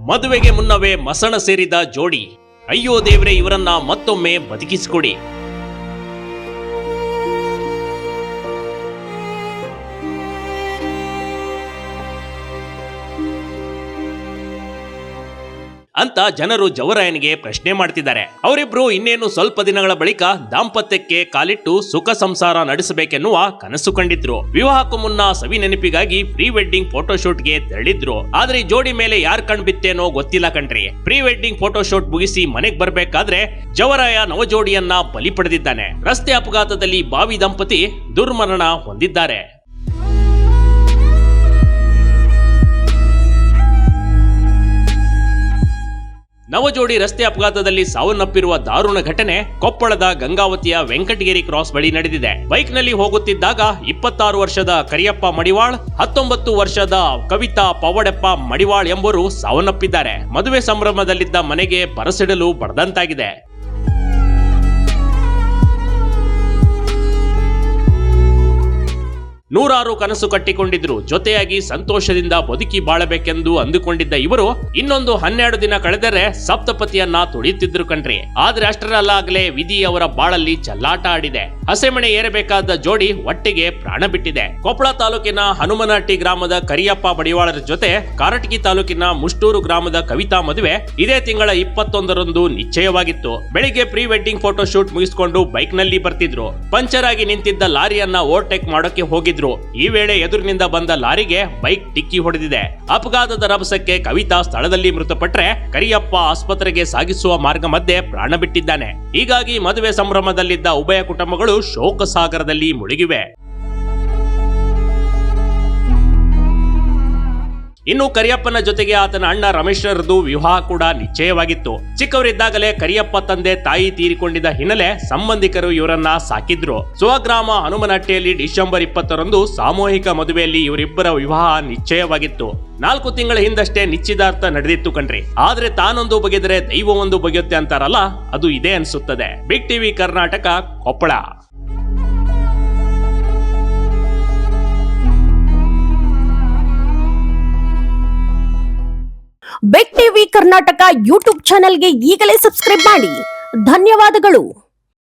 ಮದುವೆಗೆ ಮುನ್ನವೇ ಮಸಣ ಸೇರಿದ ಜೋಡಿ. ಅಯ್ಯೋ ದೇವ್ರೆ, ಇವರನ್ನ ಮತ್ತೊಮ್ಮೆ ಬದುಕಿಸಿಕೊಡಿ. ಅಂತ ಜನರು ಜವರಾಯನಿಗೆ ಪ್ರಶ್ನೆ ಮಾಡ್ತಿದ್ದಾರೆ. ಅವರಿಬ್ರು ಇನ್ನೇನು ಸ್ವಲ್ಪ ದಿನಗಳ ಬಳಿಕ ದಾಂಪತ್ಯಕ್ಕೆ ಕಾಲಿಟ್ಟು ಸುಖ ಸಂಸಾರ ನಡೆಸಬೇಕೆನ್ನುವ ಕನಸು ಕಂಡಿದ್ರು. ವಿವಾಹಕ್ಕೂ ಮುನ್ನ ಸವಿ ನೆನಪಿಗಾಗಿ ಪ್ರೀ ವೆಡ್ಡಿಂಗ್ ಫೋಟೋಶೂಟ್ಗೆ ತೆರಳಿದ್ರು. ಆದ್ರೆ ಈ ಜೋಡಿ ಮೇಲೆ ಯಾರ್ ಕಣ್ಬಿತ್ತೇನೋ ಗೊತ್ತಿಲ್ಲ ಕಣ್ರಿ. ಪ್ರೀ ವೆಡ್ಡಿಂಗ್ ಫೋಟೋಶೂಟ್ ಮುಗಿಸಿ ಮನೆಗ್ ಬರ್ಬೇಕಾದ್ರೆ ಜವರಾಯ ನವಜೋಡಿಯನ್ನ ಬಲಿ ಪಡೆದಿದ್ದಾನೆ. ರಸ್ತೆ ಅಪಘಾತದಲ್ಲಿ ಬಾವಿ ದಂಪತಿ ದುರ್ಮರಣ ಹೊಂದಿದ್ದಾರೆ. ನವಜೋಡಿ ರಸ್ತೆ ಅಪಘಾತದಲ್ಲಿ ಸಾವನ್ನಪ್ಪಿರುವ ದಾರುಣ ಘಟನೆ ಕೊಪ್ಪಳದ ಗಂಗಾವತಿಯ ವೆಂಕಟಗಿರಿ ಕ್ರಾಸ್ ಬಳಿ ನಡೆದಿದೆ. ಬೈಕ್ ನಲ್ಲಿ ಹೋಗುತ್ತಿದ್ದಾಗ 26 ವರ್ಷದ ಕರಿಯಪ್ಪ ಮಡಿವಾಳ್, 19 ವರ್ಷದ ಕವಿತಾ ಪವಡೆಪ್ಪ ಮಡಿವಾಳ್ ಎಂಬುವರು ಸಾವನ್ನಪ್ಪಿದ್ದಾರೆ. ಮದುವೆ ಸಂಭ್ರಮದಲ್ಲಿದ್ದ ಮನೆಗೆ ಬರಸಿಡಲು ಬಡದಂತಾಗಿದೆ. ನೂರಾರು ಕನಸು ಕಟ್ಟಿಕೊಂಡಿದ್ರು. ಜೊತೆಯಾಗಿ ಸಂತೋಷದಿಂದ ಬದುಕಿ ಬಾಳಬೇಕೆಂದು ಅಂದುಕೊಂಡಿದ್ದ ಇವರು ಇನ್ನೊಂದು 12 ದಿನ ಕಳೆದರೆ ಸಪ್ತಪತಿಯನ್ನ ತುಳಿಯುತ್ತಿದ್ರು ಕಣ್ರಿ. ಆದ್ರೆ ಅಷ್ಟರಲ್ಲಾಗಲೇ ವಿಧಿ ಅವರ ಬಾಳಲ್ಲಿ ಚೆಲ್ಲಾಟ ಆಡಿದೆ. ಹಸೆಮಣೆ ಏರಬೇಕಾದ ಜೋಡಿ ಒಟ್ಟಿಗೆ ಪ್ರಾಣ ಬಿಟ್ಟಿದೆ. ಕೊಪ್ಪಳ ತಾಲೂಕಿನ ಹನುಮನಹಟ್ಟಿ ಗ್ರಾಮದ ಕರಿಯಪ್ಪ ಬಡಿವಾಳರ ಜೊತೆ ಕಾರಟಗಿ ತಾಲೂಕಿನ ಮುಷ್ಟೂರು ಗ್ರಾಮದ ಕವಿತಾ ಮದುವೆ ಇದೇ ತಿಂಗಳ 21ರಂದು ನಿಶ್ಚಯವಾಗಿತ್ತು. ಬೆಳಿಗ್ಗೆ ಪ್ರೀ ವೆಡ್ಡಿಂಗ್ ಫೋಟೋ ಶೂಟ್ ಮುಗಿಸಿಕೊಂಡು ಬೈಕ್ ನಲ್ಲಿ ಬರ್ತಿದ್ರು. ಪಂಚರ್ ಆಗಿ ನಿಂತಿದ್ದ ಲಾರಿಯನ್ನ ಓವರ್ಟೇಕ್ ಮಾಡೋಕೆ ಹೋಗಿದ್ರು. ಈ ವೇಳೆ ಎದುರಿನಿಂದ ಬಂದ ಲಾರಿಗೆ ಬೈಕ್ ಡಿಕ್ಕಿ ಹೊಡೆದಿದೆ. ಅಪಘಾತದ ರಭಸಕ್ಕೆ ಕವಿತಾ ಸ್ಥಳದಲ್ಲಿ ಮೃತಪಟ್ಟರೆ ಕರಿಯಪ್ಪ ಆಸ್ಪತ್ರೆಗೆ ಸಾಗಿಸುವ ಮಾರ್ಗ ಮಧ್ಯೆ ಪ್ರಾಣ ಬಿಟ್ಟಿದ್ದಾನೆ. ಹೀಗಾಗಿ ಮದುವೆ ಸಂಭ್ರಮದಲ್ಲಿದ್ದ ಉಭಯ ಕುಟುಂಬಗಳು ಶೋಕ ಸಾಗರದಲ್ಲಿ ಮುಳುಗಿವೆ. ಇನ್ನು ಕರಿಯಪ್ಪನ ಜೊತೆಗೆ ಆತನ ಅಣ್ಣ ರಮೇಶ್ರರದು ವಿವಾಹ ಕೂಡ ನಿಶ್ಚಯವಾಗಿತ್ತು. ಚಿಕ್ಕವರಿದ್ದಾಗಲೇ ಕರಿಯಪ್ಪ ತಂದೆ ತಾಯಿ ತೀರಿಕೊಂಡಿದ್ದ ಹಿನ್ನೆಲೆ ಸಂಬಂಧಿಕರು ಇವರನ್ನ ಸಾಕಿದ್ರು. ಸ್ವಗ್ರಾಮ ಹನುಮನಹಟ್ಟಿಯಲ್ಲಿ ಡಿಸೆಂಬರ್ 20ರಂದು ಸಾಮೂಹಿಕ ಮದುವೆಯಲ್ಲಿ ಇವರಿಬ್ಬರ ವಿವಾಹ ನಿಶ್ಚಯವಾಗಿತ್ತು. 4 ತಿಂಗಳ ಹಿಂದಷ್ಟೇ ನಿಶ್ಚಿತಾರ್ಥ ನಡೆದಿತ್ತು ಕಣ್ರಿ. ಆದ್ರೆ ತಾನೊಂದು ಬಗೆದರೆ ದೈವ ಒಂದು ಬಗೆಯುತ್ತೆ ಅಂತಾರಲ್ಲ, ಅದು ಇದೇ ಅನ್ಸುತ್ತದೆ. Big TV Karnataka, Koppal. Big TV Karnataka YouTube ಚಾನೆಲ್ಗೆ ಈಗಲೇ ಸಬ್ಸ್ಕ್ರೈಬ್ ಮಾಡಿ. ಧನ್ಯವಾದಗಳು.